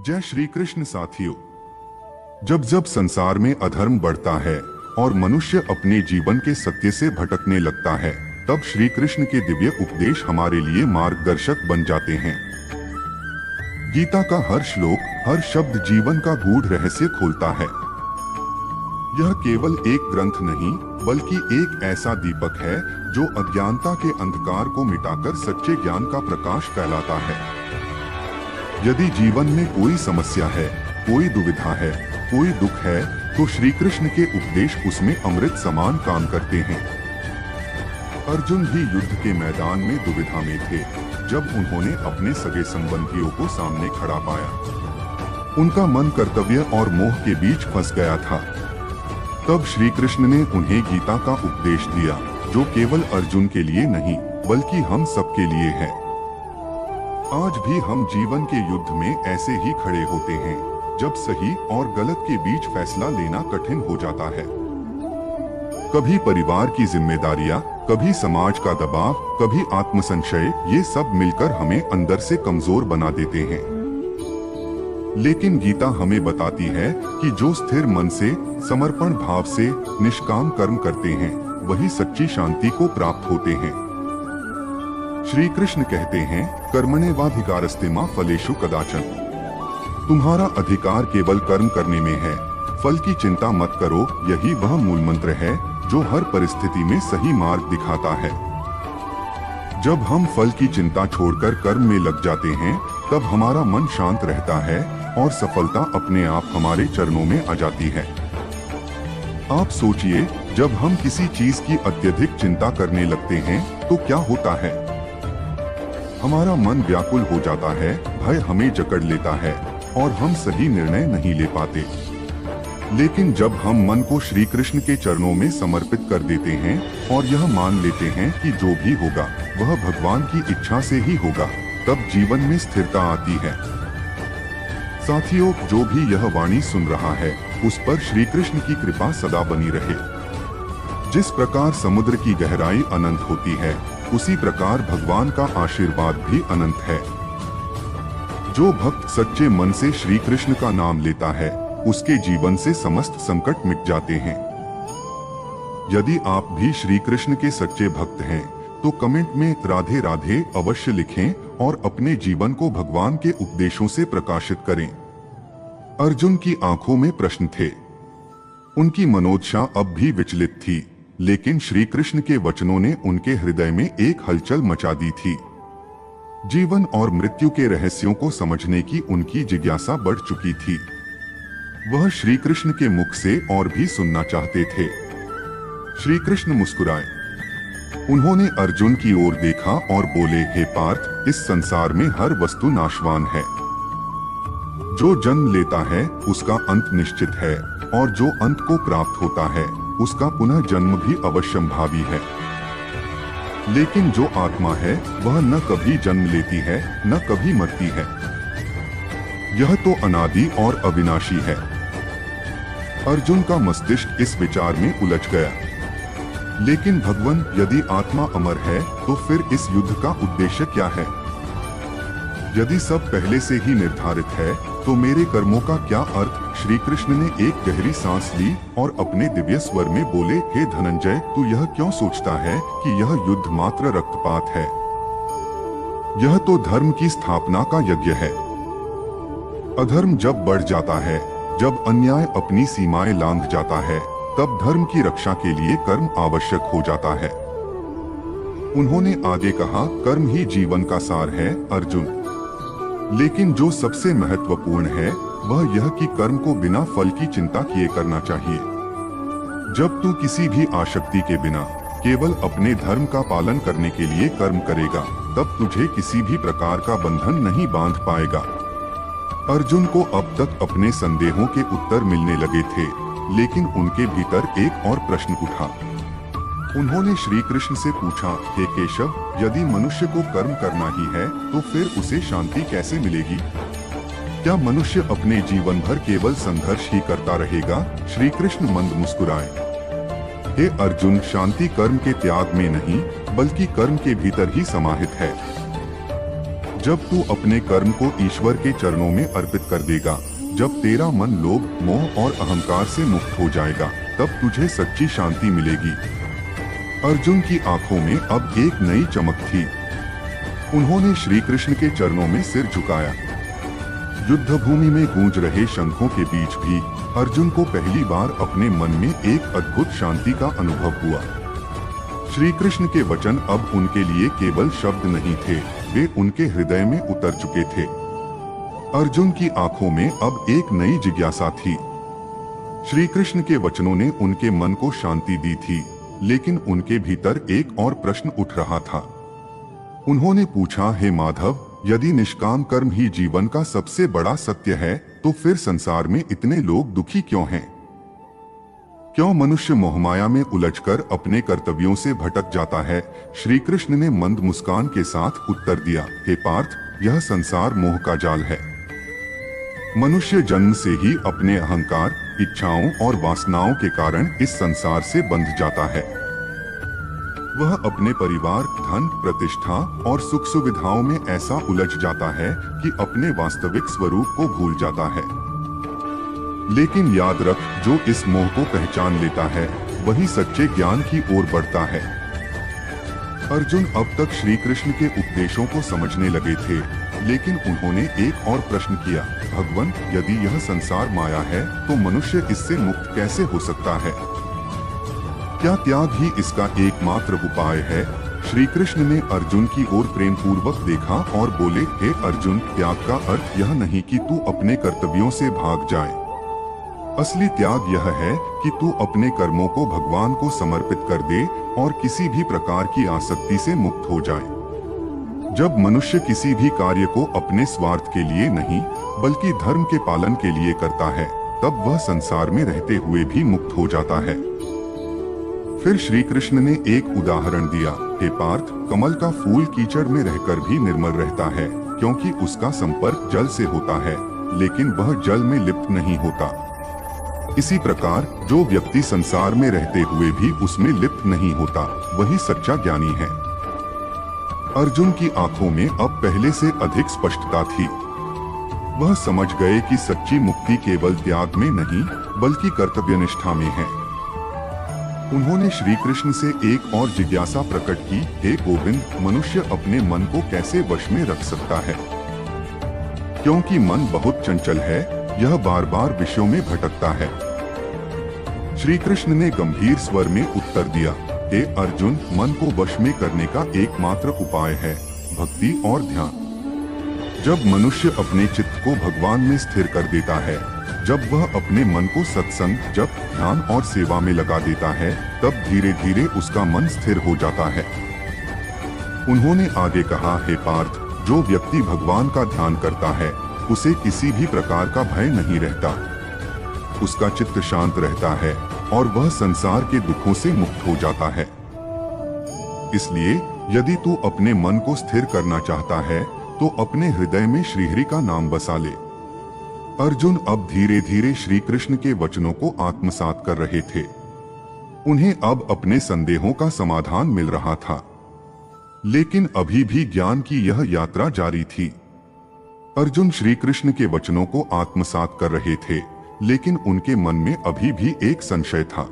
जय श्री कृष्ण साथियों। जब जब संसार में अधर्म बढ़ता है और मनुष्य अपने जीवन के सत्य से भटकने लगता है, तब श्री कृष्ण के दिव्य उपदेश हमारे लिए मार्गदर्शक बन जाते हैं। गीता का हर श्लोक, हर शब्द जीवन का गूढ़ रहस्य खोलता है। यह केवल एक ग्रंथ नहीं, बल्कि एक ऐसा दीपक है जो अज्ञानता के अंधकार को मिटाकर सच्चे ज्ञान का प्रकाश फैलाता है। यदि जीवन में कोई समस्या है, कोई दुविधा है, कोई दुख है, तो श्री कृष्ण के उपदेश उसमें अमृत समान काम करते हैं। अर्जुन भी युद्ध के मैदान में दुविधा में थे, जब उन्होंने अपने सगे संबंधियों को सामने खड़ा पाया। उनका मन कर्तव्य और मोह के बीच फंस गया था। तब श्री कृष्ण ने उन्हें गीता का उपदेश दिया, जो केवल अर्जुन के लिए नहीं, बल्कि हम सबके लिए है। आज भी हम जीवन के युद्ध में ऐसे ही खड़े होते हैं, जब सही और गलत के बीच फैसला लेना कठिन हो जाता है। कभी परिवार की जिम्मेदारियां, कभी समाज का दबाव, कभी आत्मसंशय, ये सब मिलकर हमें अंदर से कमजोर बना देते हैं। लेकिन गीता हमें बताती है कि जो स्थिर मन से, समर्पण भाव से निष्काम कर्म करते हैं, वही सच्ची शांति को प्राप्त होते हैं। श्री कृष्ण कहते हैं, कर्मण्येवाधिकारस्ते मा फलेषु कदाचन। तुम्हारा अधिकार केवल कर्म करने में है, फल की चिंता मत करो। यही वह मूल मंत्र है जो हर परिस्थिति में सही मार्ग दिखाता है। जब हम फल की चिंता छोड़कर कर्म में लग जाते हैं, तब हमारा मन शांत रहता है और सफलता अपने आप हमारे चरणों में आ जाती है। आप सोचिए, जब हम किसी चीज की अत्यधिक चिंता करने लगते हैं तो क्या होता है? हमारा मन व्याकुल हो जाता है, भय हमें जकड़ लेता है और हम सही निर्णय नहीं ले पाते। लेकिन जब हम मन को श्री कृष्ण के चरणों में समर्पित कर देते हैं और यह मान लेते हैं कि जो भी होगा वह भगवान की इच्छा से ही होगा, तब जीवन में स्थिरता आती है। साथियों, जो भी यह वाणी सुन रहा है, उस पर श्री कृष्ण की कृपा सदा बनी रहे। जिस प्रकार समुद्र की गहराई अनंत होती है, उसी प्रकार भगवान का आशीर्वाद भी अनंत है। जो भक्त सच्चे मन से श्री कृष्ण का नाम लेता है, उसके जीवन से समस्त संकट मिट जाते हैं। यदि आप भी श्री कृष्ण के सच्चे भक्त हैं, तो कमेंट में राधे राधे अवश्य लिखें और अपने जीवन को भगवान के उपदेशों से प्रकाशित करें। अर्जुन की आंखों में प्रश्न थे, उनकी मनोदशा अब भी विचलित थी, लेकिन श्री कृष्ण के वचनों ने उनके हृदय में एक हलचल मचा दी थी। जीवन और मृत्यु के रहस्यों को समझने की उनकी जिज्ञासा बढ़ चुकी थी। वह श्री कृष्ण के मुख से और भी सुनना चाहते थे। श्री कृष्ण मुस्कुराए। उन्होंने अर्जुन की ओर देखा और बोले, हे पार्थ, इस संसार में हर वस्तु नाशवान है। जो जन्म लेता है उसका अंत निश्चित है, और जो अंत को प्राप्त होता है उसका पुनः जन्म भी अवश्यंभावी है। लेकिन जो आत्मा है वह न कभी जन्म लेती है, न कभी मरती है। यह तो अनादि और अविनाशी है। अर्जुन का मस्तिष्क इस विचार में उलझ गया। लेकिन भगवान, यदि आत्मा अमर है तो फिर इस युद्ध का उद्देश्य क्या है? यदि सब पहले से ही निर्धारित है, तो मेरे कर्मों का क्या अर्थ? श्री कृष्ण ने एक गहरी सांस ली और अपने दिव्य स्वर में बोले, हे धनंजय, तू यह क्यों सोचता है कि यह युद्ध मात्र रक्तपात है? यह तो धर्म की स्थापना का यज्ञ है। अधर्म जब बढ़ जाता है, जब अन्याय अपनी सीमाएं लांघ जाता है, तब धर्म की रक्षा के लिए कर्म आवश्यक हो जाता है। उन्होंने आगे कहा, कर्म ही जीवन का सार है अर्जुन। लेकिन जो सबसे महत्वपूर्ण है वह यह कि कर्म को बिना फल की चिंता किए करना चाहिए। जब तू किसी भी आसक्ति के बिना केवल अपने धर्म का पालन करने के लिए कर्म करेगा, तब तुझे किसी भी प्रकार का बंधन नहीं बांध पाएगा। अर्जुन को अब तक अपने संदेहों के उत्तर मिलने लगे थे, लेकिन उनके भीतर एक और प्रश्न उठा। उन्होंने श्री कृष्ण से पूछा, हे केशव, यदि मनुष्य को कर्म करना ही है तो फिर उसे शांति कैसे मिलेगी? क्या मनुष्य अपने जीवन भर केवल संघर्ष ही करता रहेगा? श्री कृष्ण मंद मुस्कुराए। हे अर्जुन, शांति कर्म के त्याग में नहीं, बल्कि कर्म के भीतर ही समाहित है। जब तू अपने कर्म को ईश्वर के चरणों में अर्पित कर देगा, जब तेरा मन लोभ, मोह और अहंकार से मुक्त हो जाएगा, तब तुझे सच्ची शांति मिलेगी। अर्जुन की आंखों में अब एक नई चमक थी। उन्होंने श्री कृष्ण के चरणों में सिर झुकाया। युद्ध भूमि में गूंज रहे शंखों के बीच भी अर्जुन को पहली बार अपने मन में एक अद्भुत शांति का अनुभव हुआ। श्री कृष्ण के वचन अब उनके लिए केवल शब्द नहीं थे, वे उनके हृदय में उतर चुके थे। अर्जुन की आंखों में अब एक नई जिज्ञासा थी। श्री कृष्ण के वचनों ने उनके मन को शांति दी थी, लेकिन उनके भीतर एक और प्रश्न उठ रहा था। उन्होंने पूछा, हे माधव, यदि निष्काम कर्म ही जीवन का सबसे बड़ा सत्य है, तो फिर संसार में इतने लोग दुखी क्यों हैं? क्यों मनुष्य मोहमाया में उलझकर अपने कर्तव्यों से भटक जाता है? श्री कृष्ण ने मंद मुस्कान के साथ उत्तर दिया, हे पार्थ, यह संसार मोह का जाल है। मनुष्य जन्म से ही अपने अहंकार, इच्छाओं और वासनाओं के कारण इस संसार से बंध जाता है। वह अपने परिवार, धन, प्रतिष्ठा और सुख सुविधाओं में ऐसा उलझ जाता है कि अपने वास्तविक स्वरूप को भूल जाता है। लेकिन याद रख, जो इस मोह को पहचान लेता है, वही सच्चे ज्ञान की ओर बढ़ता है। अर्जुन अब तक श्री कृष्ण के उपदेशों को समझने लगे थे, लेकिन उन्होंने एक और प्रश्न किया, भगवान, यदि यह संसार माया है, तो मनुष्य इससे मुक्त कैसे हो सकता है? क्या त्याग ही इसका एकमात्र उपाय है? श्री कृष्ण ने अर्जुन की ओर प्रेम पूर्वक देखा और बोले, हे अर्जुन, त्याग का अर्थ यह नहीं कि तू अपने कर्तव्यों से भाग जाए। असली त्याग यह है कि तू अपने कर्मों को भगवान को समर्पित कर दे और किसी भी प्रकार की आसक्ति से मुक्त हो जाए। जब मनुष्य किसी भी कार्य को अपने स्वार्थ के लिए नहीं, बल्कि धर्म के पालन के लिए करता है, तब वह संसार में रहते हुए भी मुक्त हो जाता है। फिर श्री कृष्ण ने एक उदाहरण दिया, हे पार्थ, कमल का फूल कीचड़ में रहकर भी निर्मल रहता है, क्योंकि उसका संपर्क जल से होता है, लेकिन वह जल में लिप्त नहीं होता। इसी प्रकार जो व्यक्ति संसार में रहते हुए भी उसमें लिप्त नहीं होता, वही सच्चा ज्ञानी है। अर्जुन की आंखों में अब पहले से अधिक स्पष्टता थी। वह समझ गए कि सच्ची मुक्ति केवल त्याग में नहीं, बल्कि कर्तव्यनिष्ठा में है। उन्होंने श्री कृष्ण से एक और जिज्ञासा प्रकट की, हे गोविंद, मनुष्य अपने मन को कैसे वश में रख सकता है? क्योंकि मन बहुत चंचल है, यह बार बार विषयों में भटकता है। श्री कृष्ण ने गंभीर स्वर में उत्तर दिया, हे अर्जुन, मन को वश में करने का एकमात्र उपाय है भक्ति और ध्यान। जब मनुष्य अपने चित्त को भगवान में स्थिर कर देता है, जब वह अपने मन को सत्संग, जप, ध्यान और सेवा में लगा देता है, तब धीरे धीरे उसका मन स्थिर हो जाता है। उन्होंने आगे कहा, हे पार्थ, जो व्यक्ति भगवान का ध्यान करता है, उसे किसी भी प्रकार का भय नहीं रहता। उसका चित्त शांत रहता है और वह संसार के दुखों से मुक्त हो जाता है। इसलिए यदि तू अपने मन को स्थिर करना चाहता है, तो अपने हृदय में श्रीहरि का नाम बसा ले। अर्जुन अब धीरे धीरे श्री कृष्ण के वचनों को आत्मसात कर रहे थे। उन्हें अब अपने संदेहों का समाधान मिल रहा था, लेकिन अभी भी ज्ञान की यह यात्रा जारी थी। अर्जुन श्री कृष्ण के वचनों को आत्मसात कर रहे थे, लेकिन उनके मन में अभी भी एक संशय था।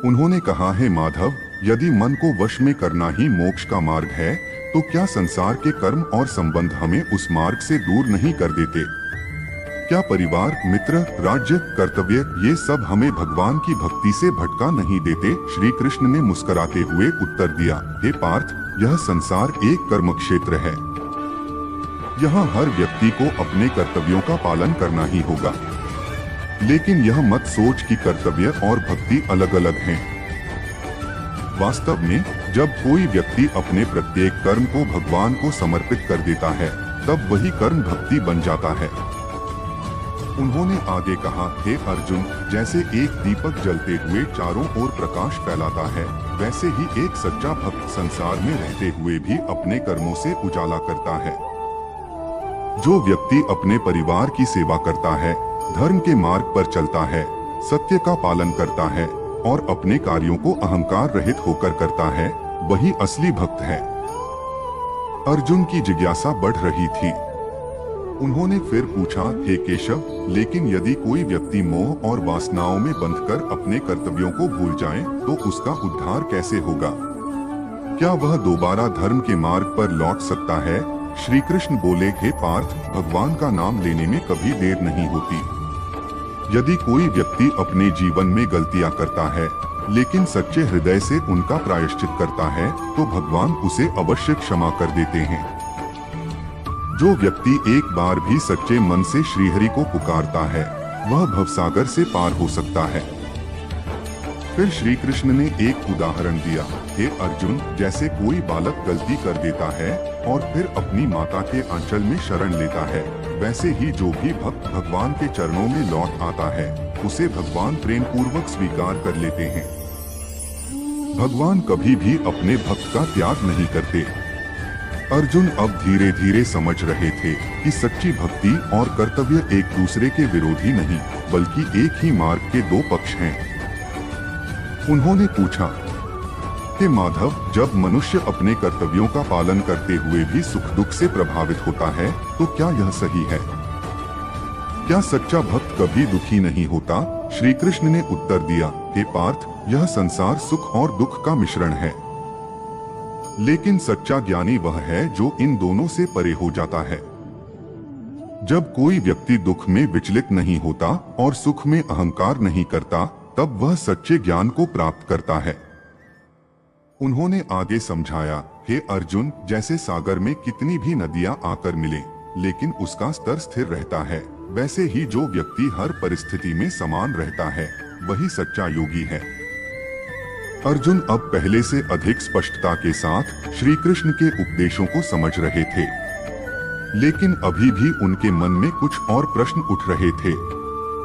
उन्होंने कहा, हे माधव, यदि मन को वश में करना ही मोक्ष का मार्ग है, तो क्या संसार के कर्म और संबंध हमें उस मार्ग से दूर नहीं कर देते? क्या परिवार, मित्र, राज्य, कर्तव्य, ये सब हमें भगवान की भक्ति से भटका नहीं देते? श्री कृष्ण ने मुस्कुराते हुए उत्तर दिया, हे पार्थ, यह संसार एक कर्म क्षेत्र है। यहाँ हर व्यक्ति को अपने कर्तव्यों का पालन करना ही होगा। लेकिन यह मत सोच कि कर्तव्य और भक्ति अलग अलग हैं। वास्तव में जब कोई व्यक्ति अपने प्रत्येक कर्म को भगवान को समर्पित कर देता है, तब वही कर्म भक्ति बन जाता है। उन्होंने आगे कहा, हे अर्जुन, जैसे एक दीपक जलते हुए चारों ओर प्रकाश फैलाता है, वैसे ही एक सच्चा भक्त संसार में रहते हुए भी अपने कर्मों से उजाला करता है। जो व्यक्ति अपने परिवार की सेवा करता है, धर्म के मार्ग पर चलता है, सत्य का पालन करता है और अपने कार्यों को अहंकार रहित होकर करता है, वही असली भक्त है। अर्जुन की जिज्ञासा बढ़ रही थी। उन्होंने फिर पूछा, हे केशव, लेकिन यदि कोई व्यक्ति मोह और वासनाओं में बंधकर अपने कर्तव्यों को भूल जाए तो उसका उद्धार कैसे होगा? क्या वह दोबारा धर्म के मार्ग पर लौट सकता है? श्री कृष्ण बोले, हे पार्थ, भगवान का नाम लेने में कभी देर नहीं होती। यदि कोई व्यक्ति अपने जीवन में गलतियां करता है लेकिन सच्चे हृदय से उनका प्रायश्चित करता है तो भगवान उसे अवश्य क्षमा कर देते हैं। जो व्यक्ति एक बार भी सच्चे मन से श्रीहरि को पुकारता है वह भवसागर से पार हो सकता है। फिर श्री कृष्ण ने एक उदाहरण दिया, हे अर्जुन, जैसे कोई बालक गलती कर देता है और फिर अपनी माता के आंचल में शरण लेता है, वैसे ही जो भी भक्त भगवान के चरणों में लौट आता है उसे भगवान प्रेम पूर्वक स्वीकार कर लेते हैं। भगवान कभी भी अपने भक्त का त्याग नहीं करते। अर्जुन अब धीरे धीरे समझ रहे थे कि सच्ची भक्ति और कर्तव्य एक दूसरे के विरोधी नहीं बल्कि एक ही मार्ग के दो पक्ष हैं। उन्होंने पूछा, हे माधव, जब मनुष्य अपने कर्तव्यों का पालन करते हुए भी सुख दुख से प्रभावित होता है तो क्या यह सही है? क्या सच्चा भक्त कभी दुखी नहीं होता? श्री कृष्ण ने उत्तर दिया, हे पार्थ, यह संसार सुख और दुख का मिश्रण है, लेकिन सच्चा ज्ञानी वह है जो इन दोनों से परे हो जाता है। जब कोई व्यक्ति दुख में विचलित नहीं होता और सुख में अहंकार नहीं करता तब वह सच्चे ज्ञान को प्राप्त करता है। उन्होंने आगे समझाया, हे अर्जुन, जैसे सागर में कितनी भी नदियां आकर मिले लेकिन उसका स्तर स्थिर रहता है, वैसे ही जो व्यक्ति हर परिस्थिति में समान रहता है वही सच्चा योगी है। अर्जुन अब पहले से अधिक स्पष्टता के साथ श्री कृष्ण के उपदेशों को समझ रहे थे, लेकिन अभी भी उनके मन में कुछ और प्रश्न उठ रहे थे।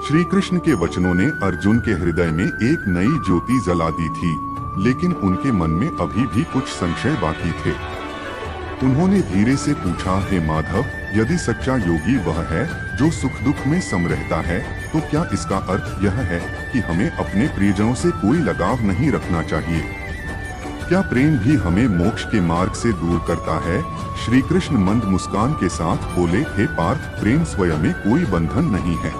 श्री कृष्ण के वचनों ने अर्जुन के हृदय में एक नई ज्योति जला दी थी, लेकिन उनके मन में अभी भी कुछ संशय बाकी थे। उन्होंने धीरे से पूछा, हे माधव, यदि सच्चा योगी वह है जो सुख दुख में सम रहता है तो क्या इसका अर्थ यह है कि हमें अपने प्रियजनों से कोई लगाव नहीं रखना चाहिए? क्या प्रेम भी हमें मोक्ष के मार्ग से दूर करता है? श्री कृष्ण मंद मुस्कान के साथ बोले, हे पार्थ, प्रेम स्वयं में कोई बंधन नहीं है,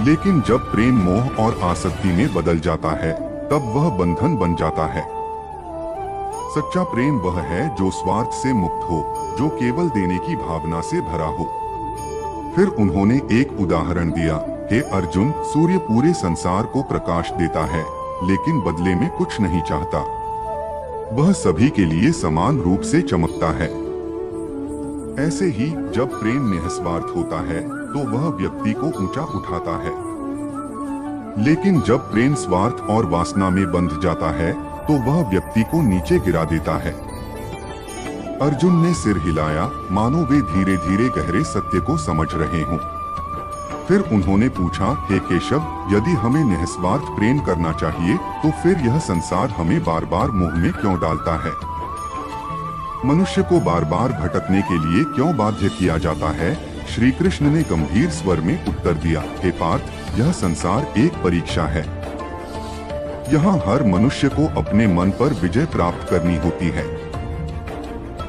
लेकिन जब प्रेम मोह और आसक्ति में बदल जाता है तब वह बंधन बन जाता है। सच्चा प्रेम वह है जो स्वार्थ से मुक्त हो, जो केवल देने की भावना से भरा हो। फिर उन्होंने एक उदाहरण दिया, हे अर्जुन, सूर्य पूरे संसार को प्रकाश देता है लेकिन बदले में कुछ नहीं चाहता। वह सभी के लिए समान रूप से चमकता है। ऐसे ही जब प्रेम निस्वार्थ होता है तो वह व्यक्ति को ऊंचा उठाता है, लेकिन जब प्रेम स्वार्थ और वासना में बंध जाता है तो वह व्यक्ति को नीचे गिरा देता है। अर्जुन ने सिर हिलाया, मानो वे धीरे धीरे गहरे सत्य को समझ रहे हों। फिर उन्होंने पूछा, हे केशव, यदि हमें निस्वार्थ प्रेम करना चाहिए तो फिर यह संसार हमें बार बार मोह में क्यों डालता है? मनुष्य को बार बार भटकने के लिए क्यों बाध्य किया जाता है? श्री कृष्ण ने गंभीर स्वर में उत्तर दिया, हे पार्थ, यह संसार एक परीक्षा है। यहाँ हर मनुष्य को अपने मन पर विजय प्राप्त करनी होती है।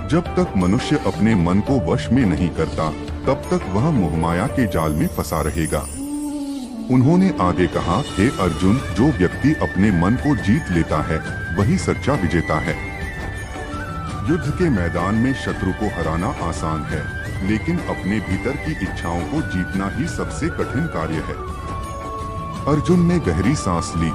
जब तक मनुष्य अपने मन को वश में नहीं करता तब तक वह मोहमाया के जाल में फंसा रहेगा। उन्होंने आगे कहा, हे अर्जुन, जो व्यक्ति अपने मन को जीत लेता है वही सच्चा विजेता है। युद्ध के मैदान में शत्रु को हराना आसान है, लेकिन अपने भीतर की इच्छाओं को जीतना ही सबसे कठिन कार्य है। अर्जुन ने गहरी सांस ली।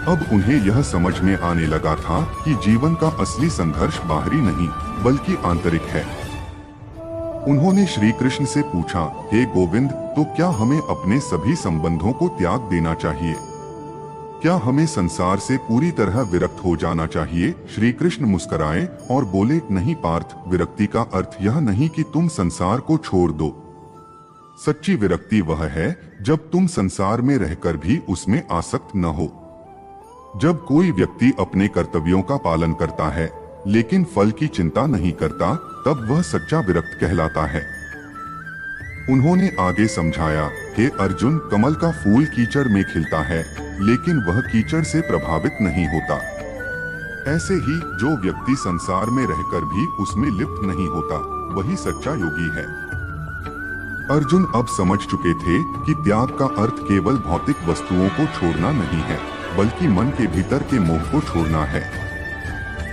अब उन्हें यह समझ में आने लगा था कि जीवन का असली संघर्ष बाहरी नहीं बल्कि आंतरिक है। उन्होंने श्री कृष्ण से पूछा, हे गोविंद, तो क्या हमें अपने सभी संबंधों को त्याग देना चाहिए? क्या हमें संसार से पूरी तरह विरक्त हो जाना चाहिए? श्री कृष्ण मुस्कुराए और बोले, नहीं पार्थ, विरक्ति का अर्थ यह नहीं कि तुम संसार को छोड़ दो। सच्ची विरक्ति वह है जब तुम संसार में रहकर भी उसमें आसक्त न हो। जब कोई व्यक्ति अपने कर्तव्यों का पालन करता है लेकिन फल की चिंता नहीं करता तब वह सच्चा विरक्त कहलाता है। उन्होंने आगे समझाया, हे अर्जुन, कमल का फूल कीचड़ में खिलता है लेकिन वह कीचड़ से प्रभावित नहीं होता। ऐसे ही जो व्यक्ति संसार में रहकर भी उसमें लिप्त नहीं होता, वही सच्चा योगी है। अर्जुन अब समझ चुके थे कि त्याग का अर्थ केवल भौतिक वस्तुओं को छोड़ना नहीं है, बल्कि मन के भीतर के मोह को छोड़ना है।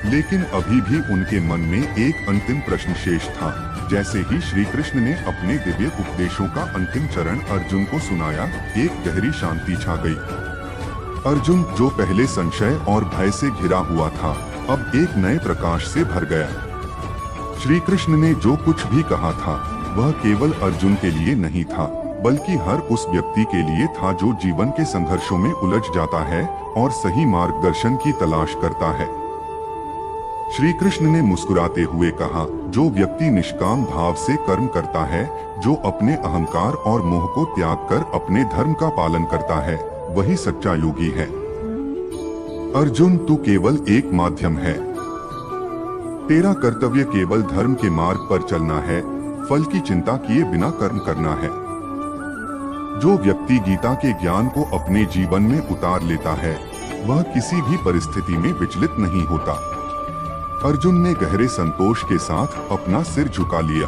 लेकिन अभी भी उनके मन में एक अंतिम प्रश्न शेष था। जैसे ही श्री कृष्ण ने अपने दिव्य उपदेशों का अंतिम चरण अर्जुन को सुनाया, एक गहरी शांति छा गई। अर्जुन, जो पहले संशय और भय से घिरा हुआ था, अब एक नए प्रकाश से भर गया। श्री कृष्ण ने जो कुछ भी कहा था, वह केवल अर्जुन के लिए नहीं था, बल्कि हर उस व्यक्ति के लिए था जो जीवन के संघर्षों में उलझ जाता है और सही मार्गदर्शन की तलाश करता है। श्री कृष्ण ने मुस्कुराते हुए कहा, जो व्यक्ति निष्काम भाव से कर्म करता है, जो अपने अहंकार और मोह को त्याग कर अपने धर्म का पालन करता है, वही सच्चा योगी है। अर्जुन, तू केवल एक माध्यम है। तेरा कर्तव्य केवल धर्म के मार्ग पर चलना है, फल की चिंता किए बिना कर्म करना है। जो व्यक्ति गीता के ज्ञान को अपने जीवन में उतार लेता है, वह किसी भी परिस्थिति में विचलित नहीं होता। अर्जुन ने गहरे संतोष के साथ अपना सिर झुका लिया।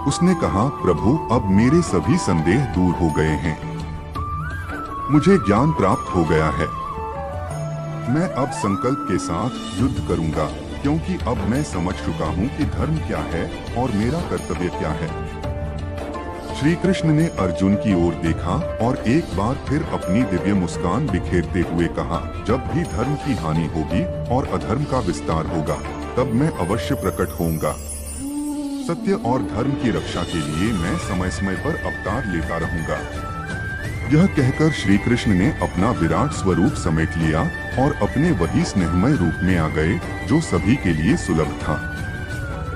उसने कहा, प्रभु, अब मेरे सभी संदेह दूर हो गए हैं। मुझे ज्ञान प्राप्त हो गया है। मैं अब संकल्प के साथ युद्ध करूंगा, क्योंकि अब मैं समझ चुका हूं कि धर्म क्या है और मेरा कर्तव्य क्या है। श्री कृष्ण ने अर्जुन की ओर देखा और एक बार फिर अपनी दिव्य मुस्कान बिखेरते हुए कहा, जब भी धर्म की हानि होगी और अधर्म का विस्तार होगा, तब मैं अवश्य प्रकट होऊंगा। सत्य और धर्म की रक्षा के लिए मैं समय समय पर अवतार लेता रहूंगा। यह कहकर श्री कृष्ण ने अपना विराट स्वरूप समेट लिया और अपने वही स्नेहमय रूप में आ गए जो सभी के लिए सुलभ था।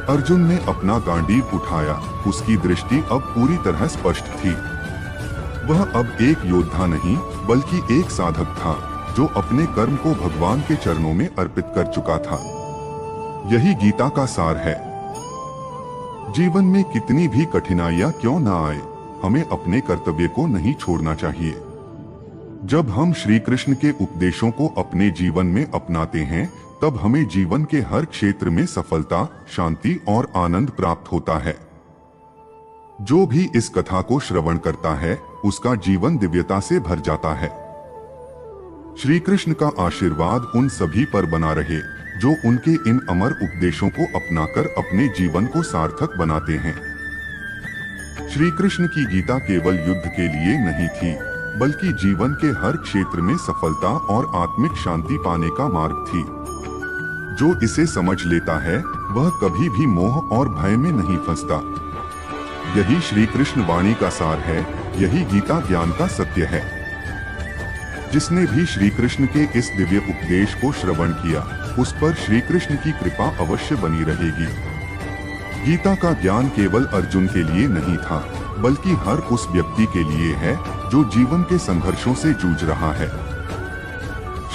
अर्जुन ने अपना गांडीव उठाया। उसकी दृष्टि अब पूरी तरह स्पष्ट थी। वह अब एक योद्धा नहीं, बल्कि एक साधक था, जो अपने कर्म को भगवान के चरणों में अर्पित कर चुका था। यही गीता का सार है। जीवन में कितनी भी कठिनाइयां क्यों न आए, हमें अपने कर्तव्य को नहीं छोड़ना चाहिए। जब हम श्री कृष्ण के उपदेशों को अपने जीवन में अपनाते हैं, तब हमें जीवन के हर क्षेत्र में सफलता, शांति और आनंद प्राप्त होता है। जो भी इस कथा को श्रवण करता है, उसका जीवन दिव्यता से भर जाता है। श्री कृष्ण का आशीर्वाद उन सभी पर बना रहे जो उनके इन अमर उपदेशों को अपनाकर अपने जीवन को सार्थक बनाते हैं। श्री कृष्ण की गीता केवल युद्ध के लिए नहीं थी, बल्कि जीवन के हर क्षेत्र में सफलता और आत्मिक शांति पाने का मार्ग थी। जो इसे समझ लेता है, वह कभी भी मोह और भय में नहीं फंसता। यही श्री कृष्ण वाणी का सार है, यही गीता ज्ञान का सत्य है। जिसने भी श्री कृष्ण के इस दिव्य उपदेश को श्रवण किया, उस पर श्री कृष्ण की कृपा अवश्य बनी रहेगी। गीता का ज्ञान केवल अर्जुन के लिए नहीं था, बल्कि हर उस व्यक्ति के लिए है जो जीवन के संघर्षों से जूझ रहा है।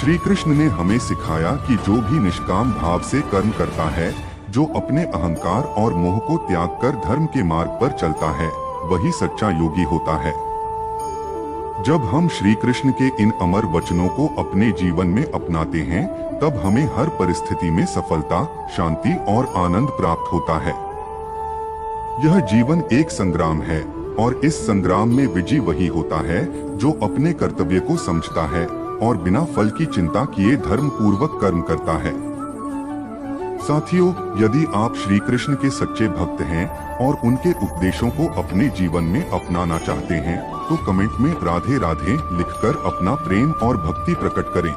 श्री कृष्ण ने हमें सिखाया कि जो भी निष्काम भाव से कर्म करता है, जो अपने अहंकार और मोह को त्याग कर धर्म के मार्ग पर चलता है, वही सच्चा योगी होता है। जब हम श्री कृष्ण के इन अमर वचनों को अपने जीवन में अपनाते हैं, तब हमें हर परिस्थिति में सफलता, शांति और आनंद प्राप्त होता है। यह जीवन एक संग्राम है, और इस संग्राम में विजयी वही होता है जो अपने कर्तव्य को समझता है और बिना फल की चिंता किए धर्म पूर्वक कर्म करता है। साथियों, यदि आप श्री कृष्ण के सच्चे भक्त हैं और उनके उपदेशों को अपने जीवन में अपनाना चाहते हैं, तो कमेंट में राधे राधे लिखकर अपना प्रेम और भक्ति प्रकट करें।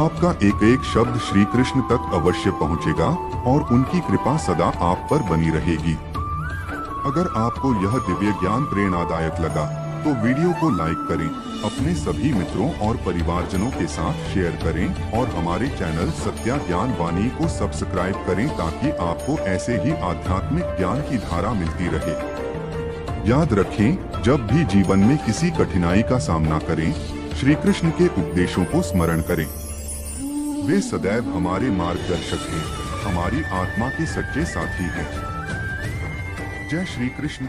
आपका एक एक शब्द श्री कृष्ण तक अवश्य पहुंचेगा और उनकी कृपा सदा आप पर बनी रहेगी। अगर आपको यह दिव्य ज्ञान प्रेरणादायक लगा, तो वीडियो को लाइक करें, अपने सभी मित्रों और परिवारजनों के साथ शेयर करें और हमारे चैनल सत्या ज्ञान वाणी को सब्सक्राइब करें, ताकि आपको ऐसे ही आध्यात्मिक ज्ञान की धारा मिलती रहे। याद रखें, जब भी जीवन में किसी कठिनाई का सामना करें, श्री कृष्ण के उपदेशों को स्मरण करें। वे सदैव हमारे मार्गदर्शक हैं, हमारी आत्मा के सच्चे साथी हैं। जय श्री कृष्ण।